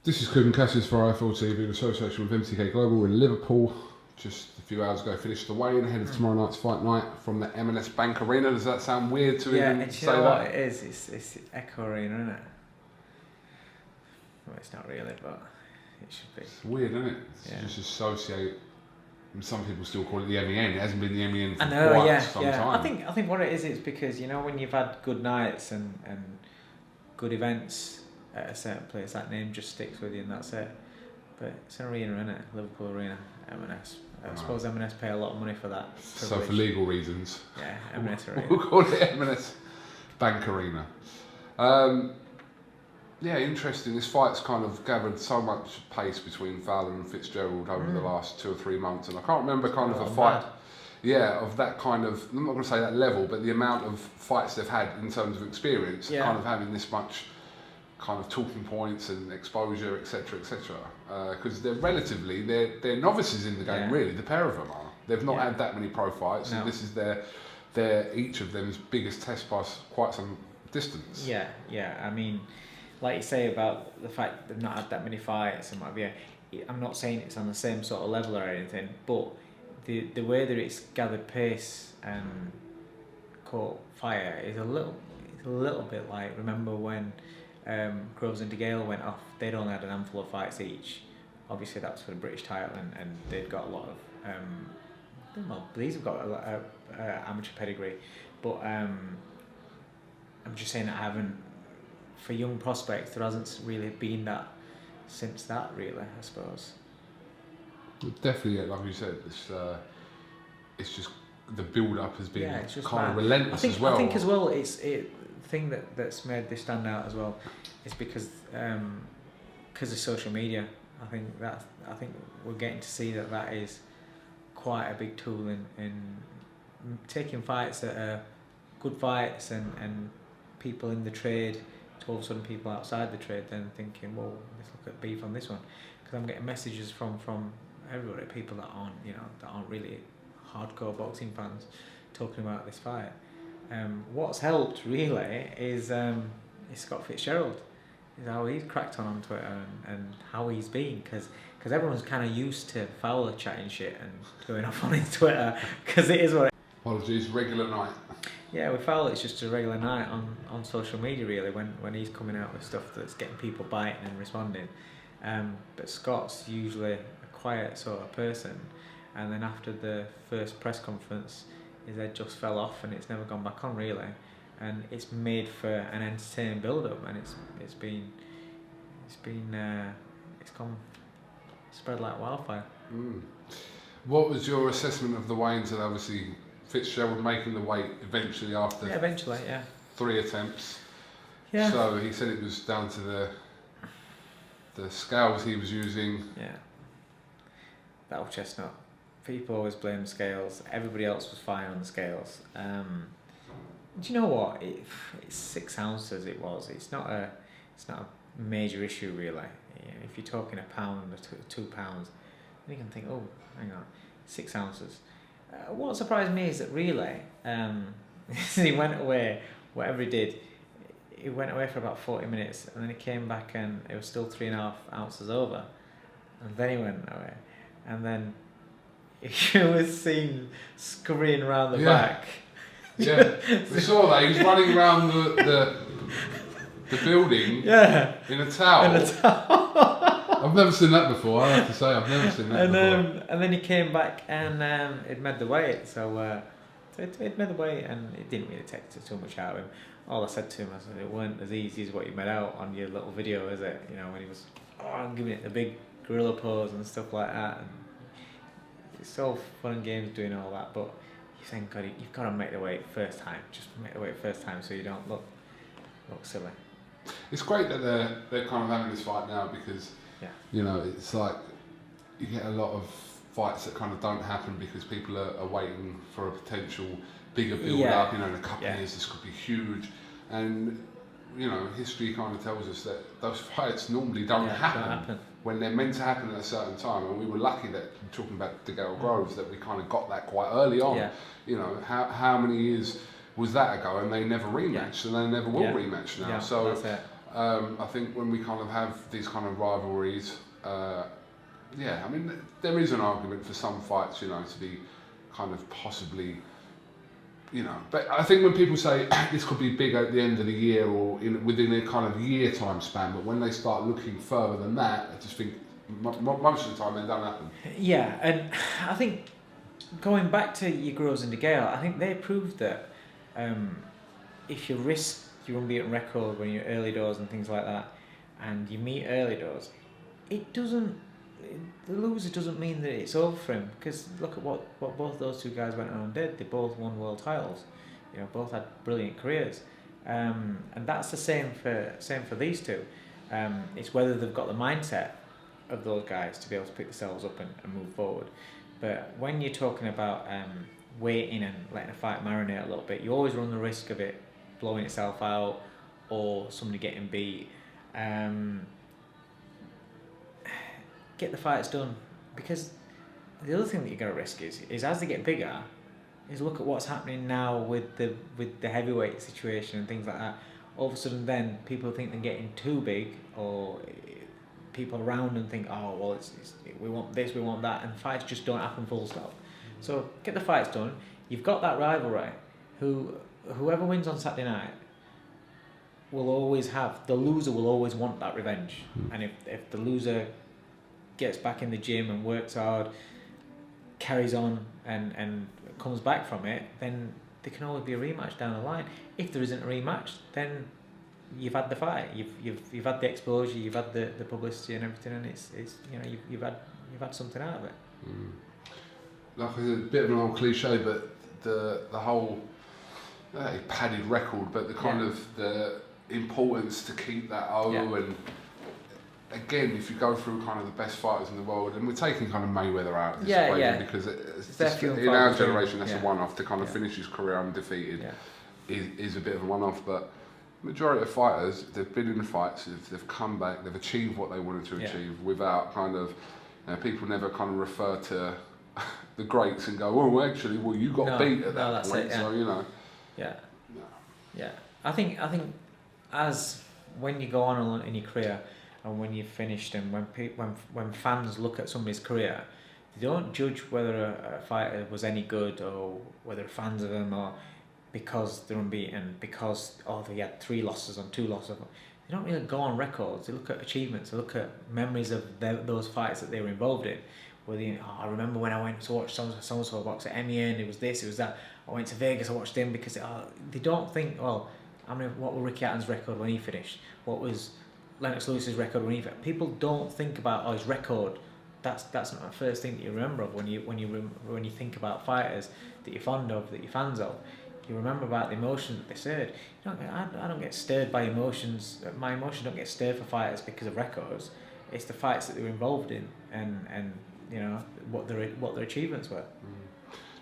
This is KUGAN CASSIUS for IFL TV in association with MTK Global in Liverpool. Just a few hours ago finished the weigh-in ahead of tomorrow night's fight night from the M&S Bank Arena. Does that sound weird to even say that? What it is? It's Echo Arena, isn't it? Well, it's not really, but it should be. It's weird, isn't it? Just associate. And some people still call it the MEN. It hasn't been the MEN for quite some time. I think what it is, it's because when you've had good nights and good events at a certain place, that name just sticks with you and that's it. But it's an arena, isn't it? Liverpool Arena, M&S. I suppose M&S pay a lot of money for that privilege. So for legal reasons. Yeah, M&S Arena. We'll call it M&S Bank Arena. Yeah, interesting. This fight's kind of gathered so much pace between Fowler and Fitzgerald over the last 2 or 3 months, and I can't remember kind of a fight. Yeah, of that kind of, I'm not going to say that level, but the amount of fights they've had in terms of experience, kind of having this much kind of talking points and exposure, etc., etc. Because they're relatively, they're novices in the game, really. The pair of them are. They've not had that many pro fights, and this is their each of them's biggest test by quite some distance. Yeah. I mean, like you say about the fact they've not had that many fights, I'm not saying it's on the same sort of level or anything, but the way that it's gathered pace and caught fire is a little bit like, remember when Groves and Gill went off, they'd only had an handful of fights each. Obviously that was for the British title, and they'd got a lot of these have got a lot of amateur pedigree, but I'm just saying that for young prospects there hasn't really been that since that, really, I suppose. Definitely, like you said, it's just the build-up has been kind of relentless as well. I think as well, the thing that's made this stand out as well is because of social media. I think we're getting to see that is quite a big tool in taking fights that are good fights and people in the trade to all of a sudden people outside the trade then thinking, well, let's look at beef on this one, because I'm getting messages from everybody, people that aren't really hardcore boxing fans, talking about this fight. What's helped really is Scott Fitzgerald, is how he's cracked on Twitter and how he's been, because everyone's kind of used to Fowler chatting shit and going off on his Twitter, because it is what it is. Apologies, regular night. Yeah, with Fowler it's just a regular night on social media, really, when he's coming out with stuff that's getting people biting and responding. But Scott's usually a quiet sort of person, and then after the first press conference his head just fell off and it's never gone back on, really, and it's made for an entertaining build-up, and it's gone spread like wildfire. What was your assessment of the weigh-ins, and obviously Fitzgerald making the weight eventually after 3 attempts? Yeah. So he said it was down to the scales he was using. Yeah. That old chestnut. People always blame scales. Everybody else was fine on the scales. Do you know what? It's 6 ounces. It was. It's not a major issue, really. If you're talking a pound or 2 pounds, then you can think, oh, hang on, 6 ounces. What surprised me is that really, he went away. Whatever he did, he went away for about 40 minutes, and then he came back and it was still 3.5 ounces over, and then he went away, and then he was seen scurrying around the back. Yeah, we saw that. He was running around the building in a towel. I've never seen that before, I have to say. I've never seen that before. And then he came back and it made the weight. So it made the weight, and it didn't really take too much out of him. All I said to him, I said, it weren't as easy as what you made out on your little video, is it? When he was giving it the big gorilla pose and stuff like that. And it's all fun and games doing all that, but you think, God, you've got to make the weight first time. Just make the weight first time so you don't look silly. It's great that they're kind of having this fight now, because it's like you get a lot of fights that kind of don't happen because people are waiting for a potential bigger build-up. In a couple of years this could be huge, and history kind of tells us that those fights normally don't happen when they're meant to happen at a certain time, and we were lucky that, talking about DeGale Groves, that we kind of got that quite early on. How many years was that ago, and they never rematched, and they never will rematch now. So I think when we kind of have these kind of rivalries, yeah, I mean, there is an argument for some fights, you know, to be kind of possibly, you know, but I think when people say this could be big at the end of the year or within a kind of year time span, but when they start looking further than that, I just think most of the time they don't happen. Yeah, and I think going back to your Groves and De Gale, I think they proved that if you risk your unbeaten record when you're early doors and things like that, and you meet early doors, the loser doesn't mean that it's over for him, because look at what both those two guys went on and did. They both won world titles, you know, both had brilliant careers, and that's the same for these two. It's whether they've got the mindset of those guys to be able to pick themselves up and move forward. But when you're talking about waiting and letting a fight marinate a little bit, you always run the risk of it blowing itself out or somebody getting beat. Get the fights done, because the other thing that you're going to risk is as they get bigger, is look at what's happening now with the heavyweight situation and things like that. All of a sudden, then people think they're getting too big, or people around them think, oh well, we want this, we want that, and fights just don't happen full stop. So get the fights done. You've got that rivalry. Whoever wins on Saturday night will always have, the loser will always want that revenge. And if the loser gets back in the gym and works hard, carries on and comes back from it, then there can always be a rematch down the line. If there isn't a rematch, then you've had the fight, you've had the exposure, you've had the publicity and everything, and it's you know, you've had something out of it. Like it's a bit of an old cliche, but the whole padded record, but the kind of the importance to keep that and again, if you go through kind of the best fighters in the world, and we're taking kind of Mayweather out of this equation because it's in our generation that's a one-off. To kind of finish his career undefeated is a bit of a one-off, but majority of fighters, they've been in the fights, they've come back, they've achieved what they wanted to achieve without kind of, you know, people never kind of refer to the greats and go, well, actually, you got beat at that point, so you know. I think as when you go on in your career and when you've finished, and when fans look at somebody's career, they don't judge whether a fighter was any good or whether fans of them, or because they're unbeaten, because they had 3 losses on 2 losses. They don't really go on records. They look at achievements. They look at memories of those fights that they were involved in. I remember when I went to watch so-and-so box at MEN, it was this, it was that. I went to Vegas, I watched him, because they don't think, well, what was Ricky Hatton's record when he finished? What was Lennox Lewis's record when he finished? People don't think about his record. That's not the first thing that you remember of when you think about fighters that you're fond of, that you're fans of. You remember about the emotions that they stirred. I don't get stirred by emotions. My emotions don't get stirred for fighters because of records. It's the fights that they were involved in, and you know what their achievements were.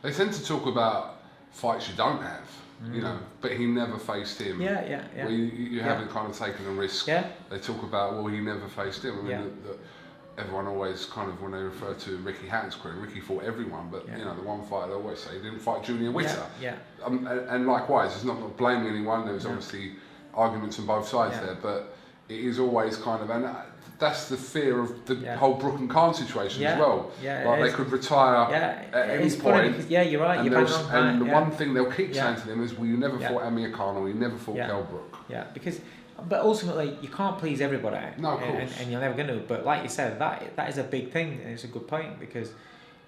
They tend to talk about fights you don't have, you know, but he never faced him. Yeah. Well, you haven't kind of taken a risk. Yeah. They talk about, well, he never faced him. I mean, everyone always kind of, when they refer to Ricky Hatton's career, Ricky fought everyone, but you know, the one fighter they always say he didn't fight Junior Witter. And likewise, it's not blaming anyone. There was obviously arguments on both sides there, but it is always kind of, and that's the fear of the whole Brook and Khan situation as well. Like they could retire at any point. Because, you're right. And the one thing they'll keep saying to them is, well, you never fought Amir Khan, or you never fought Kell Brook. Yeah, but ultimately you can't please everybody. No, of course. And you're never going to. But like you said, that is a big thing, and it's a good point, because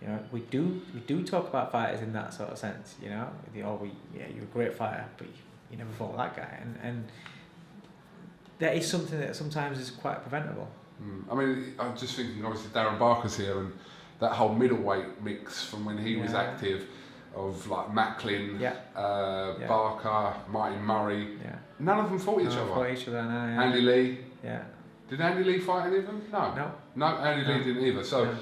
you know we do talk about fighters in that sort of sense. You know, you're a great fighter, but you never fought that guy, and that is something that sometimes is quite preventable. I mean, I'm just thinking, obviously Darren Barker's here, and that whole middleweight mix from when he was active, of like Macklin, Barker, Martin Murray. None of them fought each other. Andy Lee. Did Andy Lee fight any of them? No, Andy Lee didn't either. So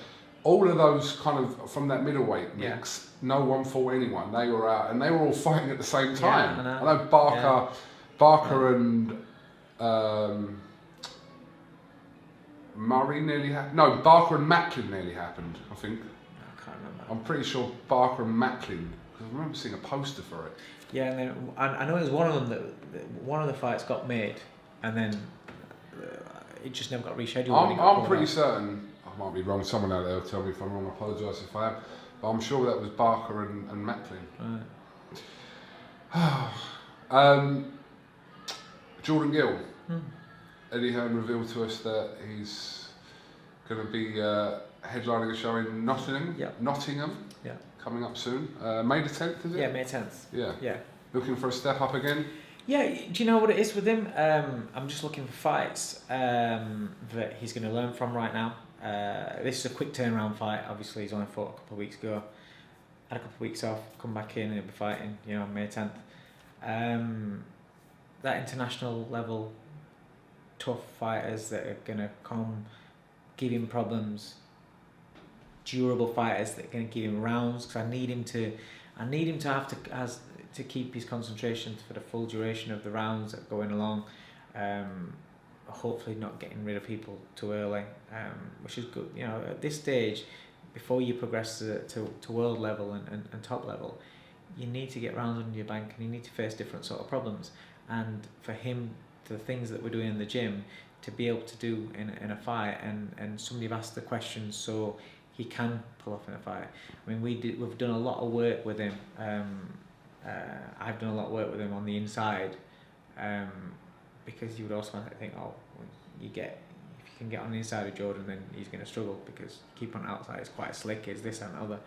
all of those kind of, from that middleweight mix, no one fought anyone. They were out, and they were all fighting at the same time. I know Barker and Murray nearly happened. No, Barker and Macklin nearly happened, I think. I can't remember. I'm pretty sure Barker and Macklin, because I remember seeing a poster for it. Yeah, and then I know it was one of them that one of the fights got made, and then it just never got rescheduled. I'm pretty certain. I might be wrong. Someone out there will tell me if I'm wrong. I apologise if I am. But I'm sure that was Barker and Macklin. Right. Jordan Gill. Eddie Hearn revealed to us that he's going to be headlining a show in Nottingham. Yeah. Coming up soon. May the 10th, is it? Yeah, May 10th. Yeah. Looking for a step up again? Yeah, do you know what it is with him? I'm just looking for fights that he's going to learn from right now. This is a quick turnaround fight. Obviously, he's only fought a couple of weeks ago. Had a couple of weeks off, come back in and he'll be fighting, on May 10th. That international level, tough fighters that are going to come, give him problems, durable fighters that are going to give him rounds, because I need him to have to keep his concentration for the full duration of the rounds that are going along. Hopefully not getting rid of people too early, which is good. At this stage, before you progress to world level and top level, you need to get rounds under your bank and you need to face different sort of problems. And for him, the things that we're doing in the gym, to be able to do in a fight, and somebody have asked the question so he can pull off in a fight. I mean, we've done a lot of work with him. I've done a lot of work with him on the inside, because you would automatically think, if you can get on the inside of Jordan, then he's going to struggle, because keep on outside is quite slick, is this and other.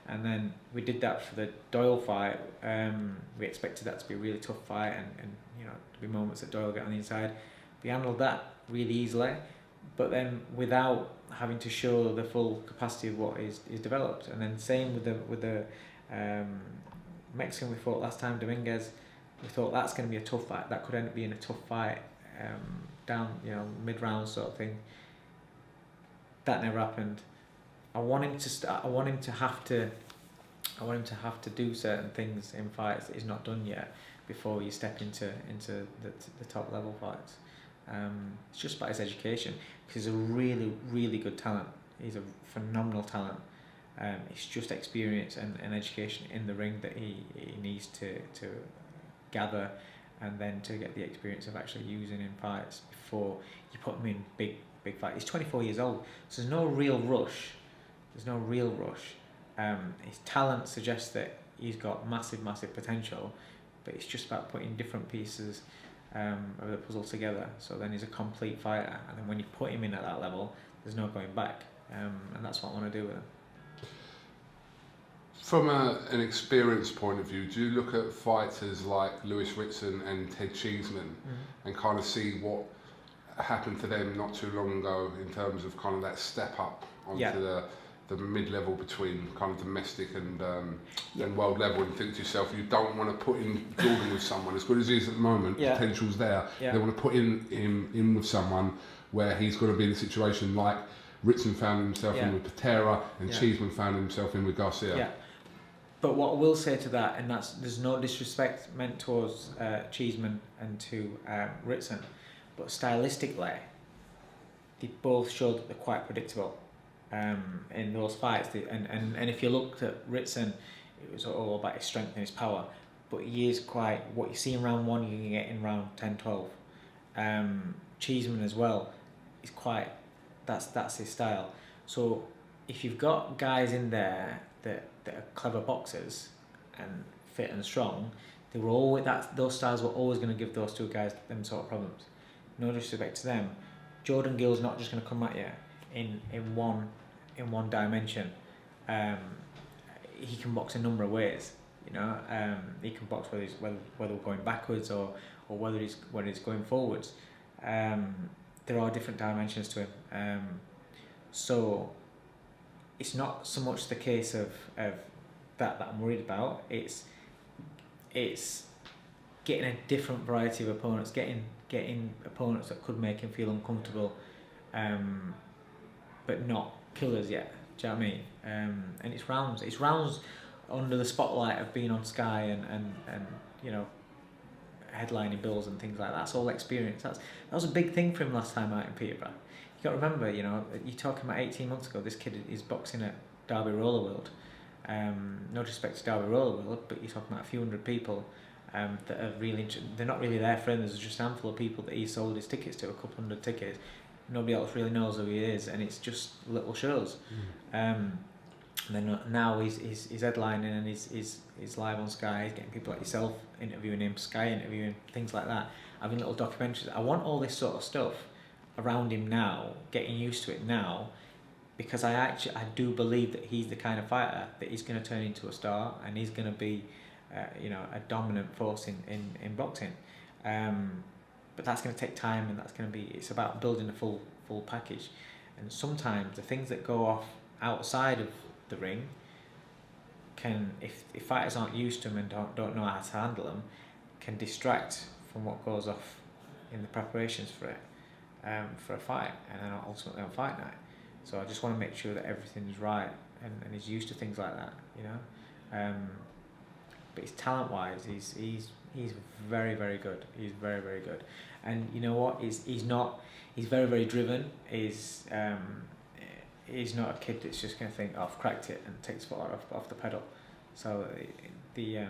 And then we did that for the Doyle fight. We expected that to be a really tough fight, and to be moments that Doyle get on the inside. We handled that really easily, but then without having to show the full capacity of what is developed. And then same with the Mexican we fought last time, Dominguez. We thought that's going to be a tough fight. That could end up being a tough fight, down mid-round sort of thing. That never happened. I want him to have to do certain things in fights that he's not done yet before you step into the top level fights. It's just about his education, because he's a really, really good talent. He's a phenomenal talent. It's just experience and education in the ring that he needs to gather, and then to get the experience of actually using in fights before you put him in big fights. He's 24 years old, so there's no real rush. His talent suggests that he's got massive potential, but it's just about putting different pieces of the puzzle together, so then he's a complete fighter. And then when you put him in at that level, there's no going back, and that's what I want to do with him. From an experience point of view, do you look at fighters like Lewis Ritson and Ted Cheeseman and kind of see what happened to them not too long ago in terms of kind of that step up onto the mid-level between kind of domestic and world level, and think to yourself, you don't want to put in Jordan with someone as good as he is at the moment, potential's there. They want to put him in with someone where he's going to be in a situation like Ritson found himself in with Patera, and Cheeseman found himself in with Garcia. Yeah. But what I will say to that, and there's no disrespect meant towards Cheeseman and to Ritson, but stylistically, they both showed that they're quite predictable in those fights. And if you looked at Ritson, it was all about his strength and his power, but he is quite, what you see in round 1 you can get in round 10, 12. Cheeseman as well is quite, that's his style. So if you've got guys in there that are clever boxers and fit and strong, they were always, those styles were always going to give those two guys them sort of problems. No disrespect to them, Jordan Gill's not just going to come at you in one dimension. He can box a number of ways. He can box whether we're going backwards or whether he's going forwards. There are different dimensions to him. So it's not so much the case of that I'm worried about. It's getting a different variety of opponents, getting opponents that could make him feel uncomfortable, but not killers yet. Do you know what I mean? And it's rounds under the spotlight of being on Sky and headlining bills and things like that. That's all experience. That was a big thing for him last time out in Peterborough. You got to remember, you're talking about 18 months ago, this kid is boxing at Derby Roller World. No disrespect to Derby Roller World, but you're talking about a few hundred people that are really they're not really their friends. There's just a handful of people that he sold his tickets to, a couple hundred tickets. Nobody else really knows who he is, and it's just little shows. And then now he's headlining and he's live on Sky. He's getting people like yourself interviewing him, Sky interviewing, things like that, having little documentaries. I want all this sort of stuff around him now, getting used to it now, because I do believe that he's the kind of fighter that he's going to turn into a star, and he's going to be a dominant force in boxing. But that's going to take time, and it's about building a full package. And sometimes the things that go off outside of the ring can, if fighters aren't used to them and don't know how to handle them, can distract from what goes off in the preparations for a fight, and then ultimately on fight night. So I just want to make sure that everything's right, and he's used to things like that, but his talent wise, he's very, very good. He's very, very good. And you know what? He's very, very driven. He's not a kid that's just going to think, oh, I've cracked it, and take his foot off the pedal. So the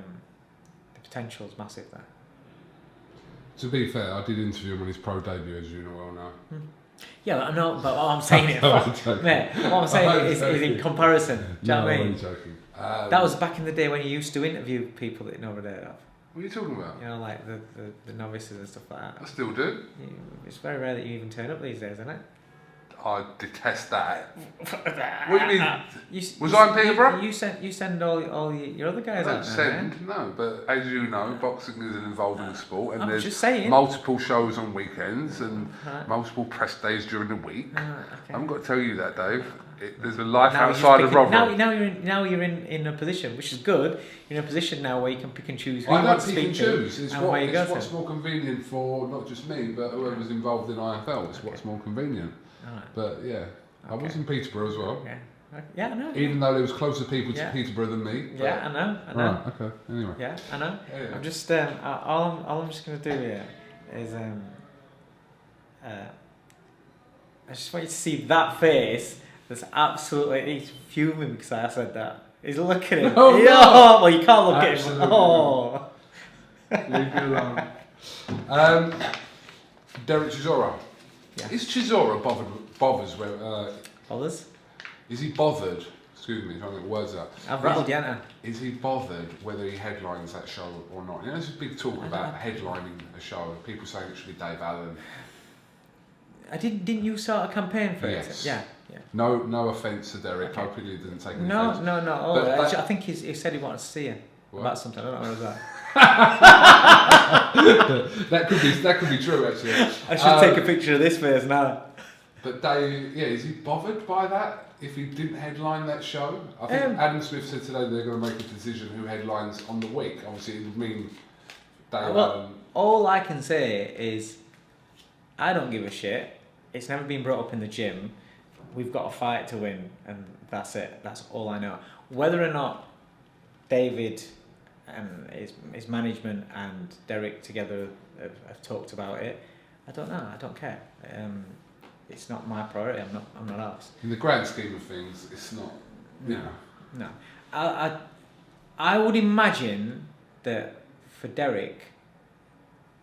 potential is massive there. To be fair, I did interview him on his pro debut, as you know well now. Yeah, but I know. But what I'm saying mate, what I'm saying is in comparison. Do you know what I mean? I'm joking. That was back in the day when you used to interview people that you never heard of. What are you talking about? Like the novices and stuff like that. I still do. It's very rare that you even turn up these days, isn't it? I detest that. What do you mean? Was I in Peterborough? You send all your other guys out. No, but as you know, boxing is an involving sport, and there's multiple shows on weekends and multiple press days during the week. Okay. I haven't got to tell you that, Dave. There's a life outside of rivalry. Now you're in a position, which is good. You're in a position now where you can pick and choose who you want to speak to. It's what's more convenient for not just me, but whoever's involved in IFL. It's what's more convenient. Right. But yeah, I was in Peterborough as well. Yeah, I know. Even though there was closer people to Peterborough than me. Yeah, I know. Right, okay. Anyway. Yeah, I know. Yeah. I'm just all I'm just gonna do here is I just want you to see that face. That's absolutely, he's fuming because I said that. He's looking at him. No, no. Well, you can't look at him. Oh. Leave me alone. Derek Chisora. Yeah. Is Chisora bothers where? Bothers? Is he bothered? Excuse me, trying to get words out. I've rattled you, Is he bothered whether he headlines that show or not? You know, there's a big talk about headlining a show. People saying it should be Dave Allen. Didn't you start a campaign for it? Yes. Yeah. No offence to Derek. Okay. Hopefully he didn't take any offence. No. Oh, I think he said he wanted to see you about something. I don't know what it was that could be true actually. I should take a picture of this face now. But Dave, is he bothered by that? If he didn't headline that show, I think Adam Smith said today they're going to make a decision who headlines on the week. Obviously, it would mean Dave Allen. All I can say is, I don't give a shit. It's never been brought up in the gym. We've got a fight to win, and that's it. That's all I know. Whether or not David and his management and Derek together have talked about it, I don't know. I don't care. It's not my priority. I'm not asked. In the grand scheme of things, it's not. No. I would imagine that for Derek,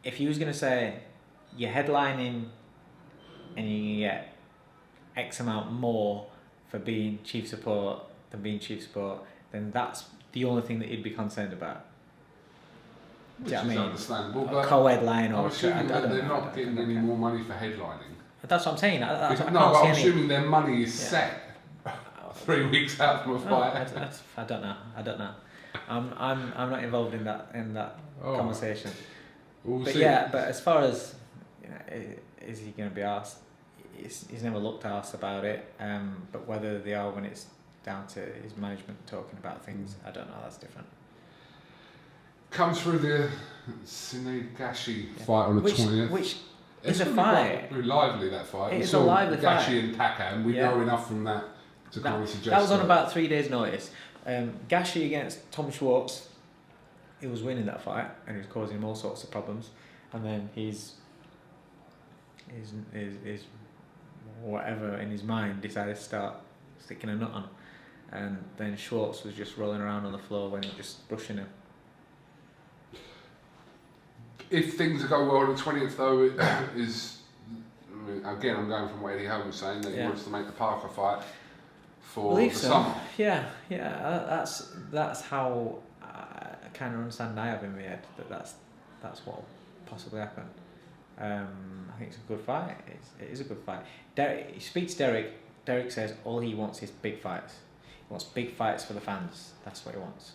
if he was going to say you're headlining and you get X amount more for being chief support than being chief support, then that's the only thing that he'd be concerned about. Which is understandable. A co-headline or... I'm assuming that they're not getting any more money for headlining. That's what I'm saying. I'm assuming their money is set 3 weeks out from a fight. I don't know. I'm not involved in that conversation. We'll see. But as far as is he going to be asked? He's never looked asked about it. But whether they are when it's down to his management talking about things, I don't know. That's different. Comes through the Gashi fight on the 20th. Which is a fight. Very lively, that fight. It is a lively fight. Gashi and Takan. We know enough from that to kind of suggest that was on about 3 days' notice. Gashi against Tom Schwartz. He was winning that fight and he was causing him all sorts of problems. And then he's whatever in his mind decided to start sticking a nut on. And then Schwartz was just rolling around on the floor when he was just brushing him. If things go well on the 20th, though, it is again. I'm going from what Eddie Hearn was saying that he wants to make the Parker fight for the summer. Yeah. That's how I kind of understand. I have in my head that's what will possibly happen. I think it's a good fight. It is a good fight. He speaks to Derek. Derek says all he wants is big fights. He wants big fights for the fans. That's what he wants.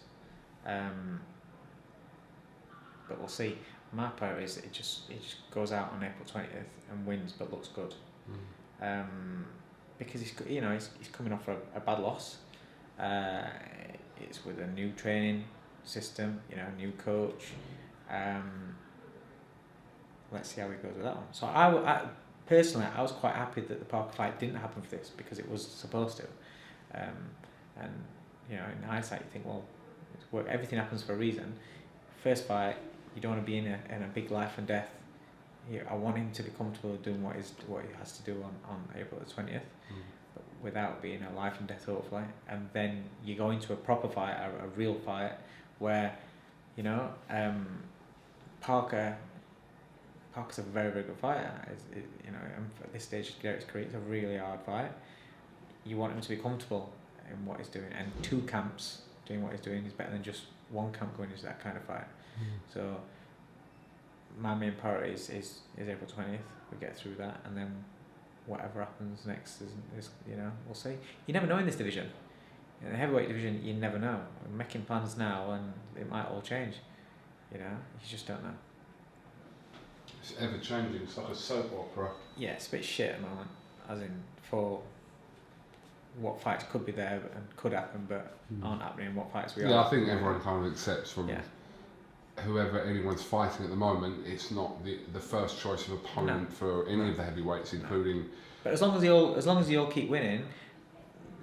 But we'll see. My part is it just goes out on April 20th and wins, but looks good. Because he's coming off a bad loss. It's with a new training system, new coach. Let's see how he goes with that one. So I personally was quite happy that the Parker fight didn't happen for this because it was supposed to. And in hindsight, you think, well, everything happens for a reason. First fight, you don't want to be in a big life and death. I want him to be comfortable doing what he has to do on April the 20th, but without being a life and death hopefully. And then you go into a proper fight, a real fight, where Parker's a very, very good fighter. And at this stage of Derek's career, it's a really hard fight. You want him to be comfortable in what he's doing, and 2 camps doing what he's doing is better than just 1 camp going into that kind of fight. So my main priority is April 20th. We get through that, and then whatever happens next is we'll see. You never know in this division. In the heavyweight division, you never know. We're making plans now, and it might all change. You just don't know. It's ever changing. It's like a soap opera. Yeah, it's a bit shit at the moment, as in for what fights could be there and could happen, but aren't happening. And what fights we are. Yeah, I think everyone kind of accepts from whoever anyone's fighting at the moment. It's not the first choice of opponent for any of the heavyweights, including. But as long as you all keep winning,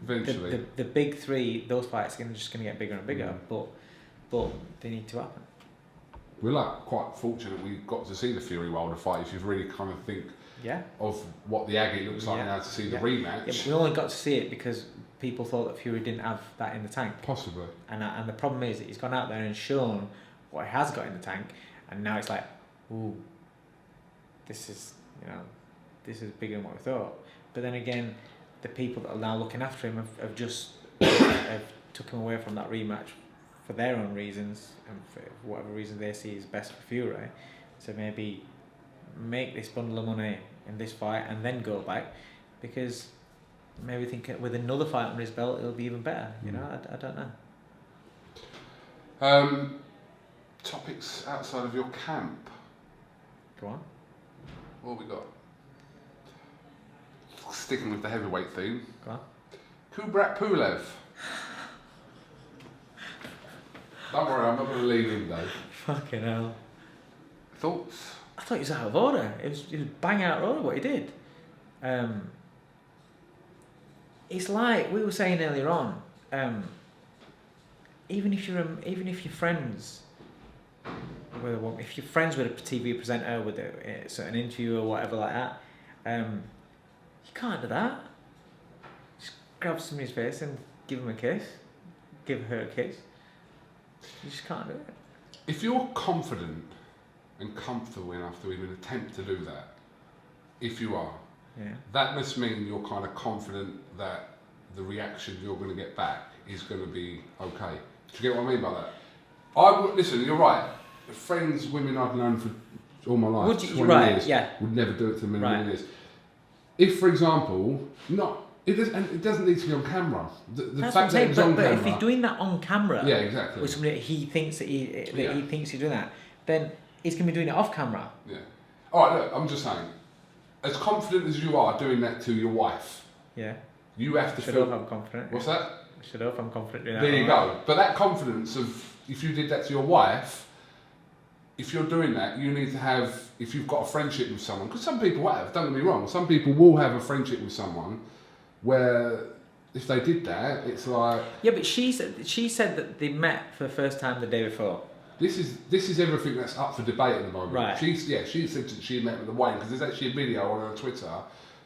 eventually the big 3, those fights are just going to get bigger and bigger. But they need to happen. We're quite fortunate we got to see the Fury Wilder fight. If you really kind of think of what the Aggie looks like now to see the rematch. Yeah, we only got to see it because people thought that Fury didn't have that in the tank. Possibly. And the problem is that he's gone out there and shown what he has got in the tank, and now it's like, ooh, this is bigger than what we thought. But then again, the people that are now looking after him have just took him away from that rematch for their own reasons and for whatever reason they see is best for Fury. So maybe make this bundle of money in this fight and then go back, because maybe think with another fight under his belt it'll be even better. I don't know. Topics outside of your camp. Go on. What have we got? Sticking with the heavyweight theme. Go on. Pulev. Don't worry, I'm not going to leave him though. Fucking hell. Thoughts? I thought he was out of order. It was bang out of order what he did. It's like we were saying earlier on. Even if you're friends if you're friends with a TV presenter with a certain interview or whatever like that, you can't do that. Just grab somebody's face and give him a kiss, give her a kiss. You just can't do it. If you're confident and comfortable enough to even attempt to do that, if you are, that must mean you're kind of confident that the reaction you're going to get back is going to be okay. Do you get what I mean by that? Listen, you're right. Friends, women I've known for all my life, 20 years, would never do it to me in a million years. If, for example, it doesn't need to be on camera. The fact that it's on camera. But if he's doing that on camera, exactly, with somebody he thinks that he thinks he's doing that, then he's going to be doing it off camera. Yeah. All right. Look, I'm just saying, as confident as you are doing that to your wife, you have to feel. I'm confident. What's that? Should hope I'm confident doing that. There you go. But that confidence of if you did that to your wife. If you're doing that, you need to have, if you've got a friendship with someone, because some people have, don't get me wrong, some people will have a friendship with someone where if they did that, it's like... Yeah, but she said that they met for the first time the day before. This is everything that's up for debate at the moment. Right. She said that she met with the Wayne, because there's actually a video on her Twitter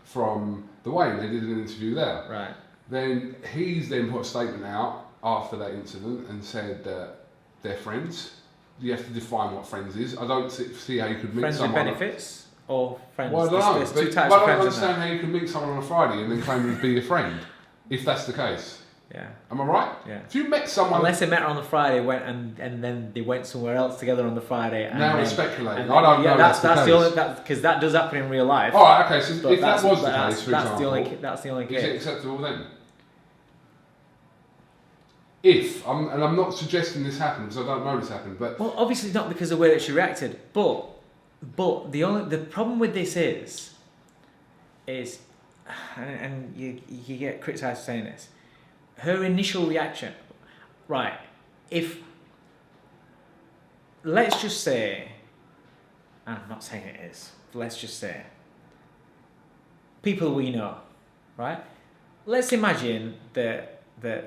from the Wayne, they did an interview there. Right. Then he's then put a statement out after that incident and said that they're friends. you have to define what friends is. I don't see how you could meet friends someone. with benefits or friends. Well, I don't know. There's But two types I of don't friends. understand how you can meet someone on a Friday and then claim to be your friend, if that's the case. Yeah. Am I right? Yeah. If you met someone, unless they met her on the Friday, went and then they went somewhere else together on the Friday. And now then, we're speculating. and I don't know. That's the the only because that does happen in real life. All right. Okay. So But if that was the but case, for example, that's the only is case. it acceptable then? If and I'm not suggesting this happened because I don't know this happened, but Well, obviously not because of the way that she reacted, but the problem with this is, and you get criticised for saying this, her initial reaction, right? If let's just say, and I'm not saying it is, but let's just say, people we know, right? Let's imagine that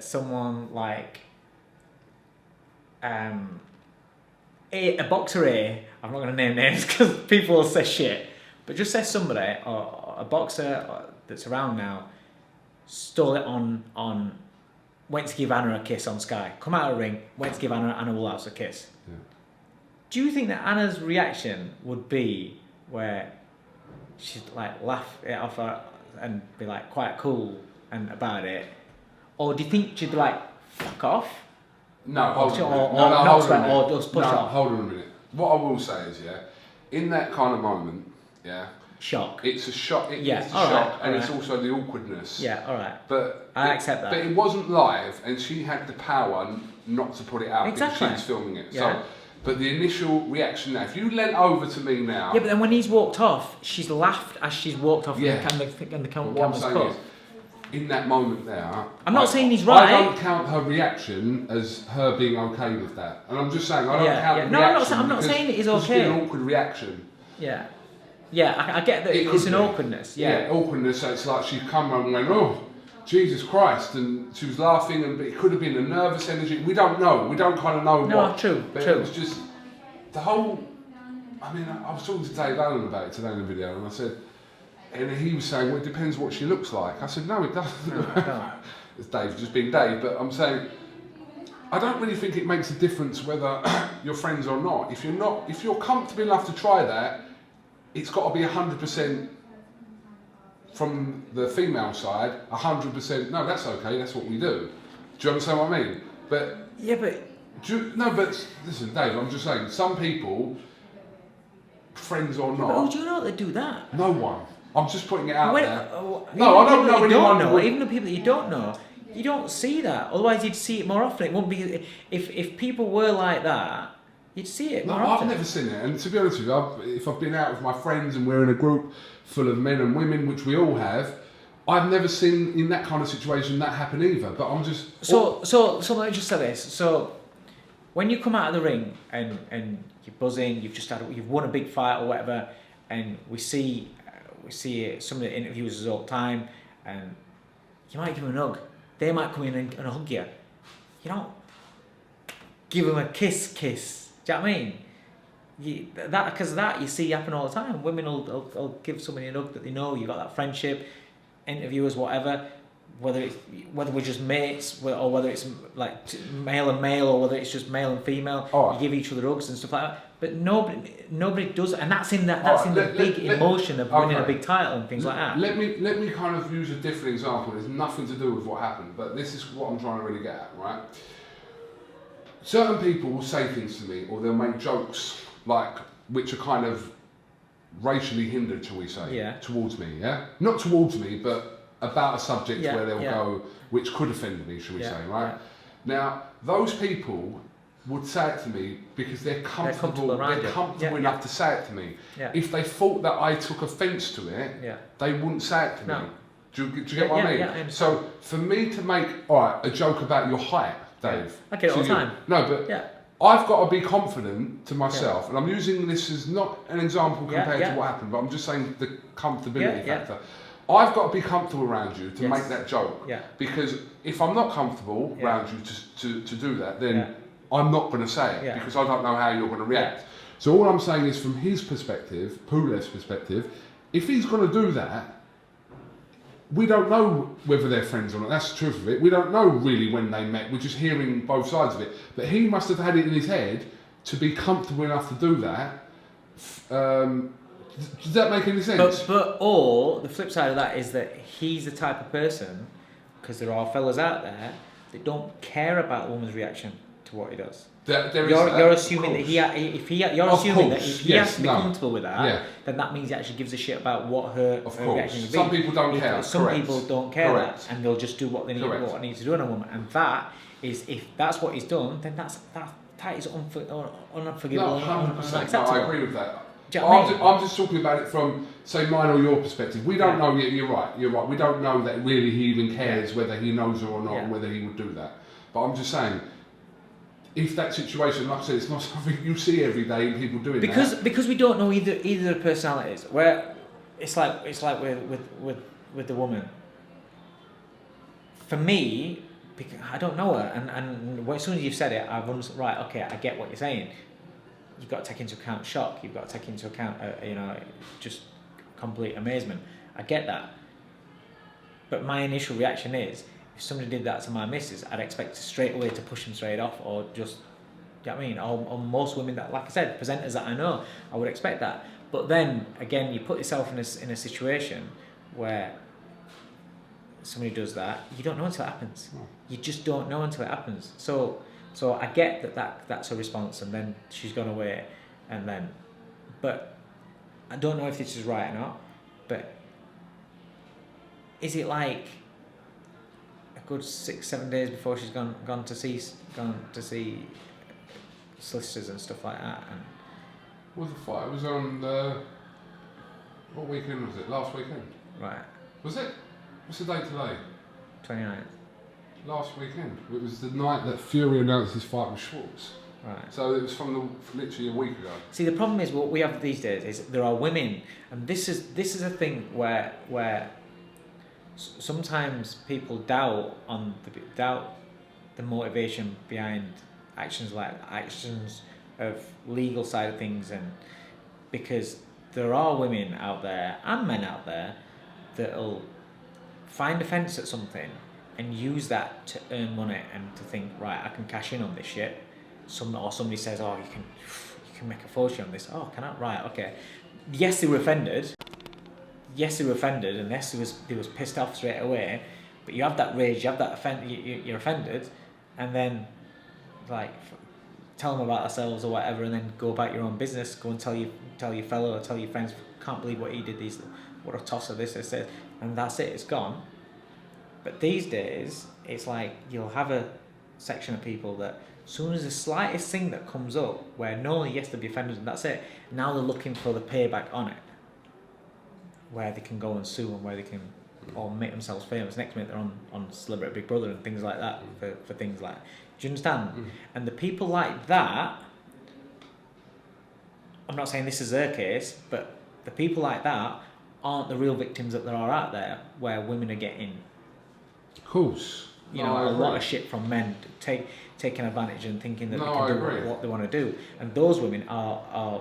someone like a boxer A, I'm not going to name names because people will say shit, but just say somebody or a boxer that's around now stole it on went to give Anna a kiss on Sky, come out of the ring, went to give Anna Woolhouse a kiss. Yeah. Do you think that Anna's reaction would be where she'd like laugh it off her and be like quite cool and about it, or do you think she'd be like fuck off? No, hold on a minute. Or just push off. Hold on a minute. What I will say is, yeah, in that kind of moment, yeah, shock. it's a shock. It's a all shock, right, and it's also the awkwardness. Yeah, all right. But I accept that. But it wasn't live, and she had the power not to put it out Exactly. because she was filming it. Yeah. So, but the initial reaction now, if you leant over to me now, Yeah, but then when he's walked off, she's laughed as she's walked off, Yeah. and the what camera's I'm saying cut. is, in that moment there, I'm not saying he's right. I don't count her reaction as her being okay with that, and I'm just saying I don't count the No, reaction. I'm not because saying it is it's okay. been an awkward reaction. Yeah, I get that It it's could an be. awkwardness. Yeah. Awkwardness. So it's like she come and went, oh, Jesus Christ, and she was laughing, and but it could have been a nervous energy. We don't know. We don't kind of know No, what. true, But true. it was just the whole. I mean, I was talking to Dave Allen about it today in the video, and I said, and he was saying, well, it depends what she looks like. I said, no, it doesn't. No. It's Dave just being Dave, but I'm saying I don't really think it makes a difference whether you're friends or not. If you're comfortable enough to try that, it's got to be 100% from the female side. 100%. No, that's okay. That's what we do. Do you understand what I mean? But Yeah, but but listen, Dave. I'm just saying. Some people, friends or but not, how do you know they do that? no one. I'm just putting it out there. No, I don't know anyone would- Even the people that you don't know, you don't see that. Otherwise, you'd see it more often. It wouldn't be if people were like that, you'd see it No, more I've often. never seen it. And to be honest with you, if I've been out with my friends and we're in a group full of men and women, which we all have, I've never seen in that kind of situation that happen either. But I'm just So let me just say this. So when you come out of the ring and you're buzzing, you've won a big fight or whatever, and we see some of the interviews all the time, and you might give them a hug. They might come in and hug you. You don't give them a kiss. Do you know what I mean? Because of that you see happen all the time. Women will give somebody a hug that they know you got that friendship. Interviewers, whatever. Whether we're just mates or whether it's like male and male or whether it's just male and female, you give each other hugs and stuff like that. But nobody does, and that's in the big emotion of winning a big title and things like that. Let me kind of use a different example. It's nothing to do with what happened, but this is what I'm trying to really get at, right? Certain people will say things to me, or they'll make jokes like which are kind of racially hindered, shall we say, towards me, yeah? Not towards me, but about a subject where they'll go, which could offend me, shall we say, right? Yeah. Now, those people would say it to me because they're comfortable enough to say it to me. Yeah. If they thought that I took offence to it, they wouldn't say it to me. Do you get what I mean? Yeah, so for me to make a joke about your height, Dave. I get it all the time. No, but I've got to be confident to myself, and I'm using this as not an example compared to what happened, but I'm just saying the comfortability factor. I've got to be comfortable around you to make that joke. Yeah. Because if I'm not comfortable around you to do that, then I'm not going to say it because I don't know how you're going to react. Yeah. So all I'm saying is from his perspective, Pulev's perspective, if he's going to do that, we don't know whether they're friends or not. That's the truth of it. We don't know really when they met. We're just hearing both sides of it. But he must have had it in his head, to be comfortable enough to do that. Does that make any sense? Or the flip side of that is that he's the type of person, because there are fellas out there that don't care about a woman's reaction to what he does. You're assuming that he has to be comfortable with that, then that means he actually gives a shit about what her reaction will be. Some people don't care. Some people don't care that, and they'll just do what they need to do on a woman. And that is, if that's what he's done, then that is unforgivable. No, 100%. No, I agree with that. I'm just talking about it from, say, mine or your perspective. We don't know yet. You're right. We don't know that really he even cares whether he knows her or not, and whether he would do that. But I'm just saying, if that situation, like I said, it's not something you see every day, people doing that. Because we don't know either of the personalities. Where it's like with the woman. For me, because I don't know her, and as soon as you've said it, I've understood. Right, okay, I get what you're saying. You've got to take into account shock. You've got to take into account, just complete amazement. I get that. But my initial reaction is, if somebody did that to my missus, I'd expect straight away to push them straight off, or just, you know what I mean? Or most women that, like I said, presenters that I know, I would expect that. But then, again, you put yourself in a situation where somebody does that, you don't know until it happens. You just don't know until it happens. So I get that's a response, and then she's gone away, but I don't know if this is right or not, but is it like a good 6-7 days before she's gone to see solicitors and stuff like that? And what was the fight? It was on what weekend was it? Last weekend. Right. Was it? What's the date today? 29th. Last weekend. It was the night that Fury announced his fight with Schwartz. Right. So it was from literally a week ago. See, the problem is what we have these days is there are women, and this is a thing where sometimes people doubt the motivation behind actions of legal side of things, and because there are women out there and men out there that'll find offence at something and use that to earn money and to think, right, I can cash in on this shit. Somebody says, oh, you can make a fortune on this. Oh, can I? Right, okay. Yes, they were offended. And yes, they was pissed off straight away. But you have that rage, you have that you're offended, and then like tell them about ourselves or whatever, and then go about your own business. Go and tell your fellow or tell your friends, can't believe what he did. What a tosser this is, and that's it. It's gone. But these days, it's like you'll have a section of people that, as soon as the slightest thing that comes up, where normally yes they'll be offended and that's it, now they're looking for the payback on it, where they can go and sue and where they can or make themselves famous. Next minute they're on Celebrity Big Brother and things like that for things like. Do you understand? And the people like that, I'm not saying this is their case, but the people like that aren't the real victims that there are out there, where women are getting, of course, a lot of shit from men taking advantage and thinking that they can do what they want to do. And those women are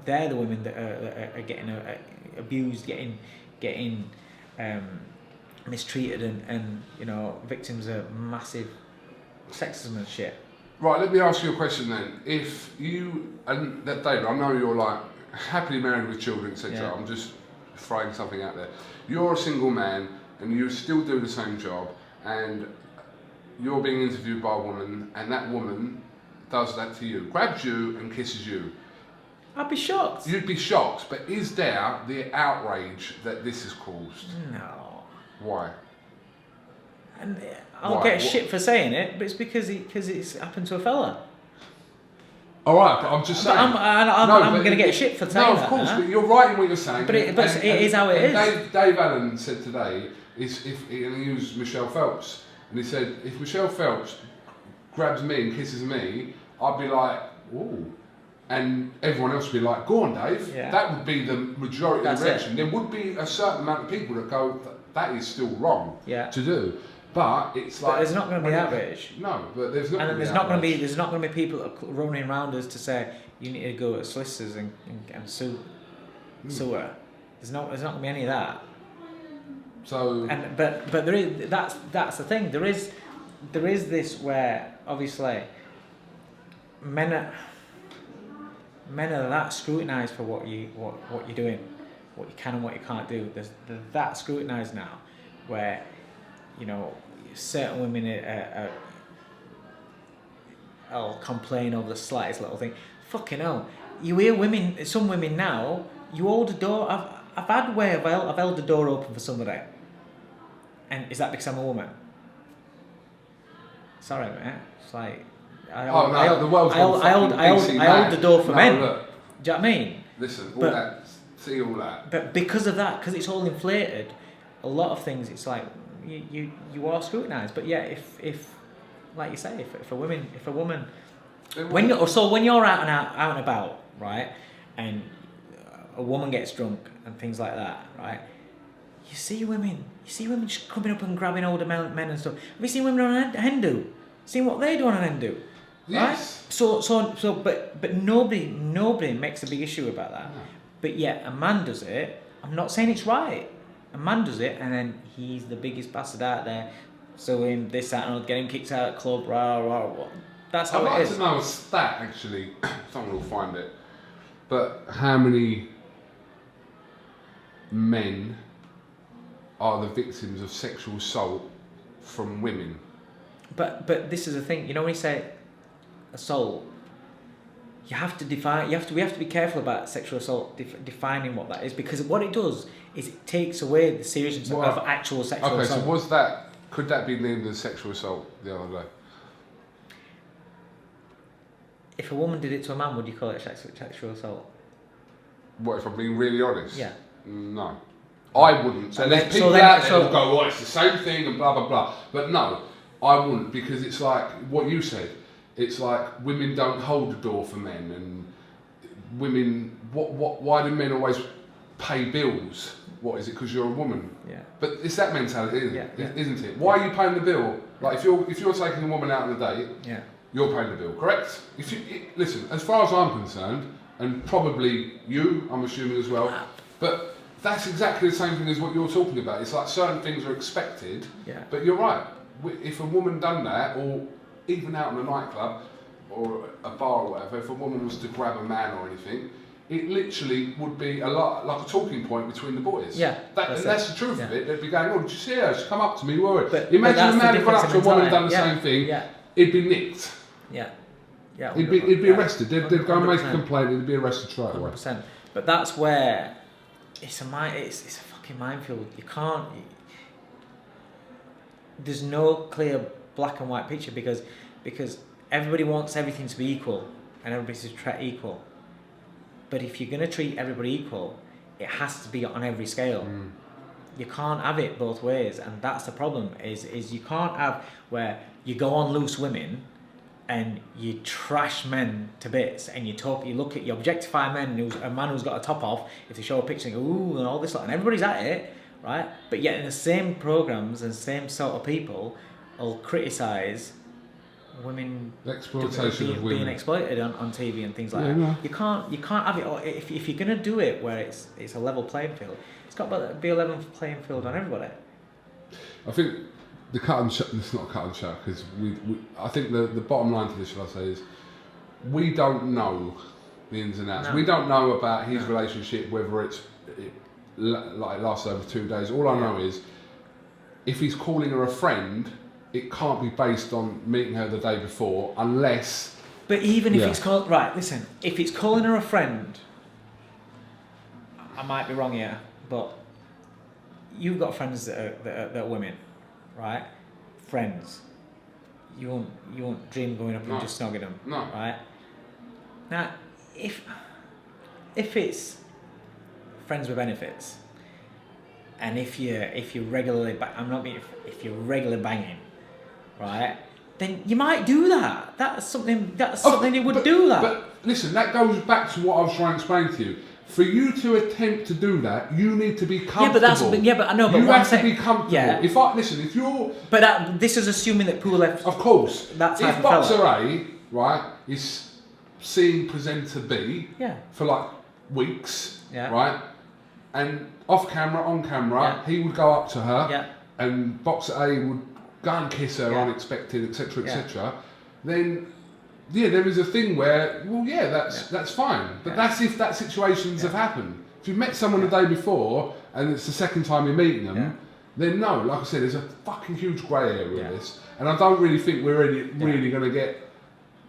they're the women that are getting abused, getting mistreated, and victims of massive sexism and shit. Right, let me ask you a question then. If you, and that David, I know you're like happily married with children, etc. Yeah. I'm just throwing something out there. You're a single man and you still do the same job, and you're being interviewed by a woman, and that woman does that to you, grabs you and kisses you. I'd be shocked. You'd be shocked, but is there the outrage that this has caused? No. Why? And I'll get shit for saying it, but it's because it's happened to a fella. All right, but I'm just saying. I'm going to get shit for saying that. No, of course, but you're right in what you're saying. But it is how it is. Dave Allen said today, and he used Michelle Phelps, and he said, if Michelle Phelps grabs me and kisses me, I'd be like, ooh. And everyone else would be like, go on, Dave. Yeah. That would be the majority of the reaction. There would be a certain amount of people that go, that is still wrong to do. But it's like, but there's not going to be outrage. No, but there's not. And there's not going to be people that are running around us to say you need to go to solicitors and sue her. There's not going to be any of that. So. But there is that's the thing. There is this where obviously men are that scrutinised for what you're doing, what you can and what you can't do. They're that scrutinised now, where certain women will complain over the slightest little thing. Fucking hell, you hear some women now. You hold the door. I've had where I've held the door open for somebody, and is that because I'm a woman? Sorry, mate. It's like I hold the door for men. Look, do you know what I mean? Listen, all that. But because of that, because it's all inflated, a lot of things it's like you are scrutinised. But yeah, if like you say, if a woman when you're out and about, right, and a woman gets drunk and things like that, right, you see women just coming up and grabbing older men and stuff. Have you seen women on a hen do? Seen what they do on an hen do? Yes. Right? But nobody makes a big issue about that. No. But yet a man does it. I'm not saying it's right. A man does it, and then he's the biggest bastard out there. So him this, that, and get him kicked out of the club. Rah rah rah. That's how I'd it is. like to know a stat actually. Someone will find it. But how many men are the victims of sexual assault from women? But this is the thing. When you say assault, you have to define. We have to be careful about sexual assault, defining what that is, because what it does is it takes away the seriousness of actual sexual assault. Okay, so could that be named as sexual assault the other day? If a woman did it to a man, would you call it sexual assault? What, if I'm being really honest? Yeah. No. I wouldn't. So there's people out there who go, it's the same thing and blah, blah, blah. But no, I wouldn't, because it's like what you said. It's like women don't hold the door for men, and women, why do men always pay bills? What is it, because you're a woman? Yeah. But it's that mentality, isn't it? Why are you paying the bill? Like if you're taking a woman out on a date, you're paying the bill, correct? Listen, as far as I'm concerned, and probably you, I'm assuming as well, but that's exactly the same thing as what you're talking about. It's like certain things are expected, but you're right. If a woman done that, or even out in a nightclub or a bar or whatever, if a woman was to grab a man or anything, it literally would be a lot like a talking point between the boys. Yeah, that's the truth of it. They'd be going, "Oh, did you see her? She come up to me." But imagine a man had gone up to a woman and done the same thing. Yeah. He'd be nicked. Yeah. Yeah. He'd be arrested. They'd go and make a complaint. He'd be arrested straight away. 100%. But that's where it's a fucking minefield. You can't. There's no clear black and white picture because everybody wants everything to be equal and everybody to treat equal. But if you're going to treat everybody equal, it has to be on every scale. You can't have it both ways, and that's the problem. Is you can't have where you go on loose women and you trash men to bits, and you objectify men. A man who's got a top off, if they show a picture and go ooh and all this lot, and everybody's at it, right? But yet in the same programs and same sort of people will criticise women exploitation of women being exploited on TV and things like that. No. You can't have it. If you're going to do it where it's a level playing field, it's got to be a level playing field on everybody. I think the cut and shut. It's not a cut and shut because I think the bottom line to this, shall I say, is we don't know the ins and outs. No. We don't know about his relationship, whether it lasts over 2 days. All I know is if he's calling her a friend, it can't be based on meeting her the day before, unless. But even if it's called if it's calling her a friend, I might be wrong here, but you've got friends that are women, right? Friends. You won't dream going up and just snogging them, right? Now, if it's friends with benefits, and if you're regularly if you're regularly banging, right, then you might do that. That's something you would do that. But listen, that goes back to what I was trying to explain to you. For you to attempt to do that, you need to be comfortable. But I know. But you have to be comfortable. Yeah. If you're. But this is assuming that Pulev. Of course. That's if boxer A, right, is seeing presenter B. For like weeks. Right. And off camera, on camera, he would go up to her. And boxer A would go and kiss her unexpected, etc., etc. Then there is a thing where, well, that's fine. But that's if that situations have happened. If you've met someone the day before and it's the second time you're meeting them, then no, like I said, there's a fucking huge grey area in this. And I don't really think we're really going to get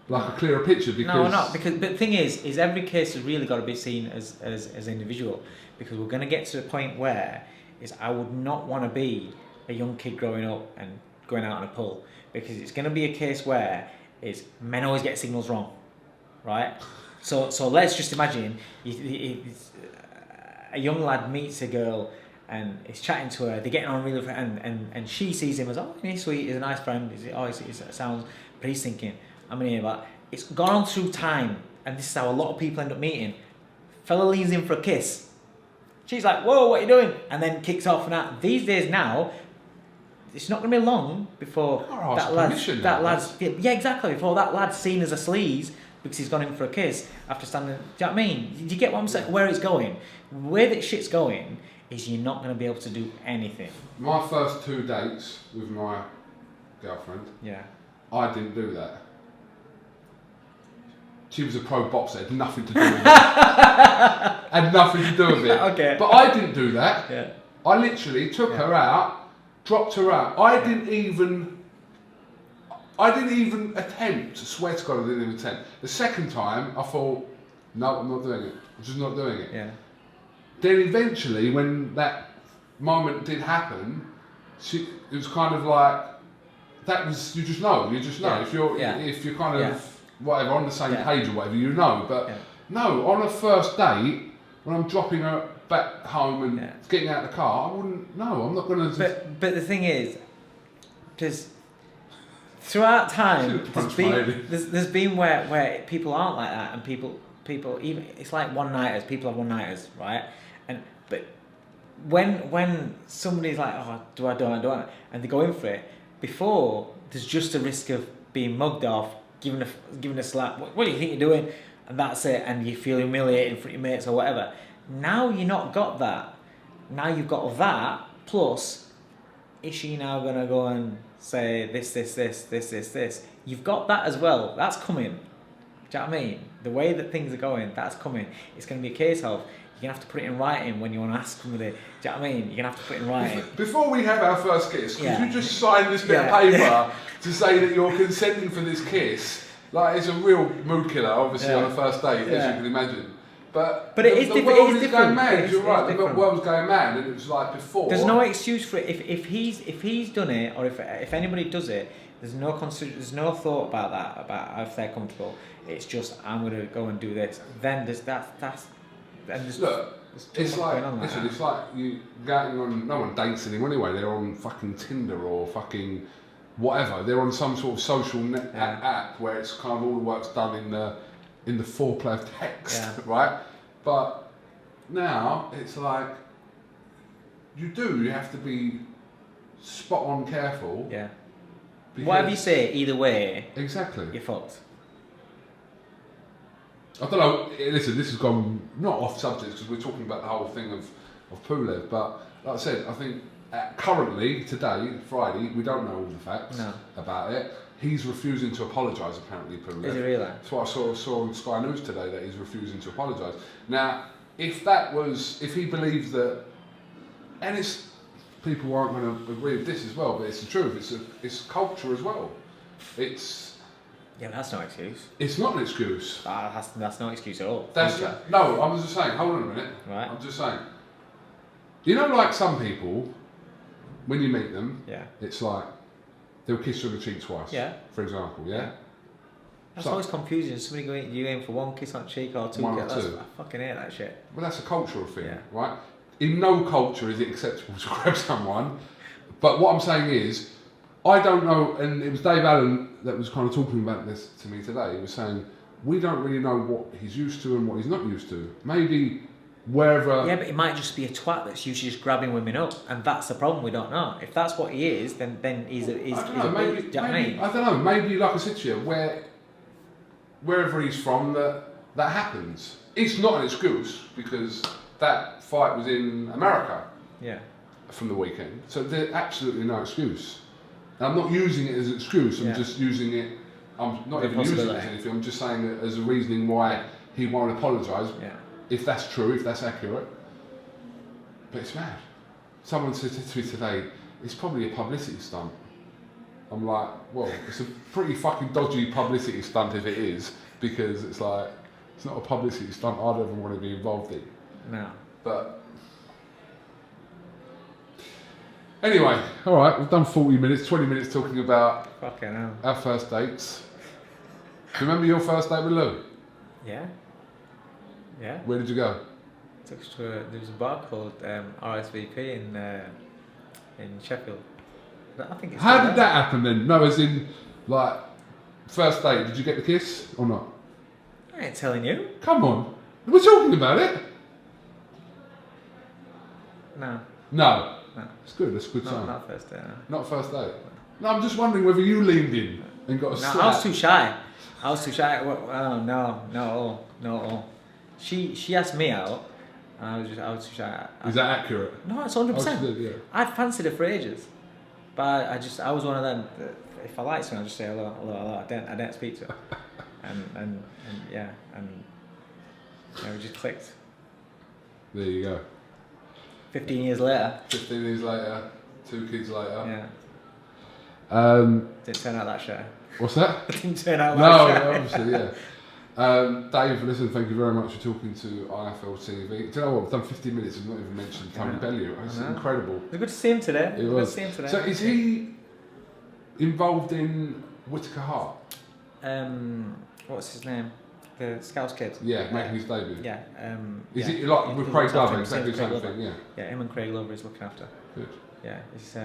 like a clearer picture because... No, we're not. But the thing is every case has really got to be seen as individual, because we're going to get to the point where I would not want to be a young kid growing up and going out on a pull, because it's going to be a case where men always get signals wrong, right? So let's just imagine a young lad meets a girl and is chatting to her, they're getting on really, and she sees him as, oh, he's sweet, he's a nice friend, it sounds, but he's thinking, I'm in here, but it's gone on through time, and this is how a lot of people end up meeting. Fella leans in for a kiss. She's like, whoa, what are you doing? And then kicks off and that. These days now, it's not going to be long before before that lad's seen as a sleaze because he's gone in for a kiss after standing. Do you know what I mean? Do you get what I'm saying? Where it's going? Where that shit's going is you're not going to be able to do anything. My first 2 dates with my girlfriend, I didn't do that. She was a pro boxer, had nothing to do with it. Had nothing to do with it. Okay. But I didn't do that. Yeah. I literally took her out, dropped her out. I didn't even attempt. I swear to God, I didn't even attempt. The second time, I thought, no, I'm not doing it. I'm just not doing it. Yeah. Then eventually, when that moment did happen, it was kind of like, that was, you just know. Yeah. If you're kind of whatever on the same page or whatever, you know. But no, on a first date, when I'm dropping her back home and getting out of the car, I wouldn't. No, I'm not going to. But the thing is, throughout time, there's been where people aren't like that, and people even, it's like one-nighters. People have one-nighters, right? But when somebody's like, oh, do I, and they go in for it, before there's just a risk of being mugged off, given a slap. What do you think you're doing? And that's it. And you feel humiliated in front of your mates or whatever. Now you've not got that. Now you've got that. Plus, is she now gonna go and say this? You've got that as well. That's coming. Do you know what I mean? The way that things are going, that's coming. It's going to be a case of you're going to have to put it in writing when you want to ask somebody. Do you know what I mean? You're going to have to put it in writing. Before we have our first kiss, could you just sign this bit of paper to say that you're consenting for this kiss? Like, it's a real mood killer, obviously, on a first date, as you can imagine. But it is different. The world is going mad. You're right. The world's going mad, and it was like before. There's no excuse for it. If he's done it, or if anybody does it, there's no thought about that, about if they're comfortable. It's just, I'm gonna go and do this. Then there's look. It's like you going on. No one dates anymore anyway. They're on fucking Tinder or fucking whatever. They're on some sort of social app where it's kind of all the work's done in the foreplay of text, right? But now it's like you have to be spot on careful. Yeah. Whatever you say, either way, exactly, you're fucked. I don't know. Listen, this has gone not off subject because we're talking about the whole thing of Pulev, but like I said, I think currently today, Friday, we don't know all the facts about it. He's refusing to apologise, apparently, Pulev. Is he really? That's what I saw on Sky News today, that he's refusing to apologise. Now, if he believes that, and it's, people aren't going to agree with this as well, but it's the truth, it's culture as well. Yeah, but that's no excuse. It's not an excuse. That's no excuse at all. No, I'm just saying, hold on a minute. Right. I'm just saying. You know, like some people, when you meet them, it's like, they'll kiss you on the cheek twice, for example, That's always confusing. Somebody going, you aim for one kiss on the cheek or two. I fucking hate that shit. Well, that's a cultural thing, right? In no culture is it acceptable to grab someone. But what I'm saying is, I don't know, and it was Dave Allen that was kind of talking about this to me today. He was saying, we don't really know what he's used to and what he's not used to. Maybe wherever... Yeah, but it might just be a twat that's usually just grabbing women up, and that's the problem, we don't know. If that's what he is, then he's I don't know, maybe, like I said to you, wherever he's from, that happens. It's not an excuse, because that fight was in America from the weekend, so there's absolutely no excuse. And I'm not using it as an excuse, I'm just using it I'm not even using it as anything. I'm just saying it as a reasoning why he won't apologise. Yeah. If that's true, if that's accurate. But it's mad. Someone said to me today, it's probably a publicity stunt. I'm like, well, it's a pretty fucking dodgy publicity stunt if it is, because it's like, it's not a publicity stunt I'd ever want to be involved in. No. But anyway, all right, we've done 40 minutes, 20 minutes talking about fucking hell. Our first dates. Do you remember your first date with Lou? Yeah. Yeah. Where did you go? Took us to there was a bar called RSVP in Sheffield. I think it's. How did that happen then? No, as in, like, first date, did you get the kiss or not? I ain't telling you. Come on, we're talking about it. No. No. No. It's good, that's a good sign. Not first date, no. Not first date? No, I'm just wondering whether you leaned in and got a slap. I was too shy. Oh, no. She asked me out, and I was too shy. Is that accurate? No, it's 100%. Oh, yeah. I'd fancied her for ages, but I was one of them that if I liked someone, I just say hello. I don't speak to her, and we just clicked. There you go. 15 years later. 15 years later, 2 kids later. Yeah. Didn't turn out that shy. What's that? Didn't turn out that No, shy. obviously, yeah. Dave, listen, thank you very much for talking to IFL TV. Do you know what? We've done 15 minutes and not even mentioned Tony Bellew. It's incredible. It was good to see him today. It was. So is he involved in Whitaker Hart? What's his name? The Scouts kid. Yeah, making his debut. Yeah. Is it like with Craig Glover, exactly the same thing? Yeah. Yeah, him and Craig Glover is looking after. Good. Yeah, it's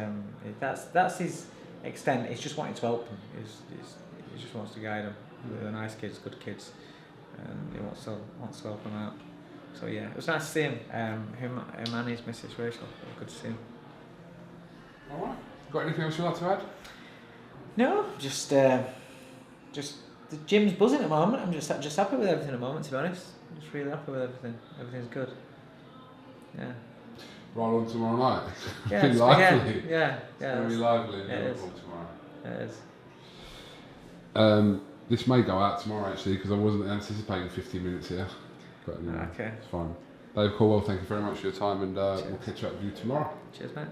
that's his extent. He's just wanting to help them. He just wants to guide them. They're nice kids, good kids, and he wants to help them out. So yeah, it was nice to see him. Him and his Mrs. Rachel. Good to see him. All right. Got anything else you'd like to add? No, just the gym's buzzing at the moment. I'm just happy with everything at the moment, to be honest. I'm just really happy with everything. Everything's good. Yeah. Right on tomorrow night. Yeah, Be lively. Yeah. Very lively in it Liverpool is. tomorrow. It is. This may go out tomorrow actually because I wasn't anticipating 15 minutes here. But anyway, Okay. it's fine. Dave Coldwell, thank you very much for your time and we'll catch up with you tomorrow. Cheers, mate.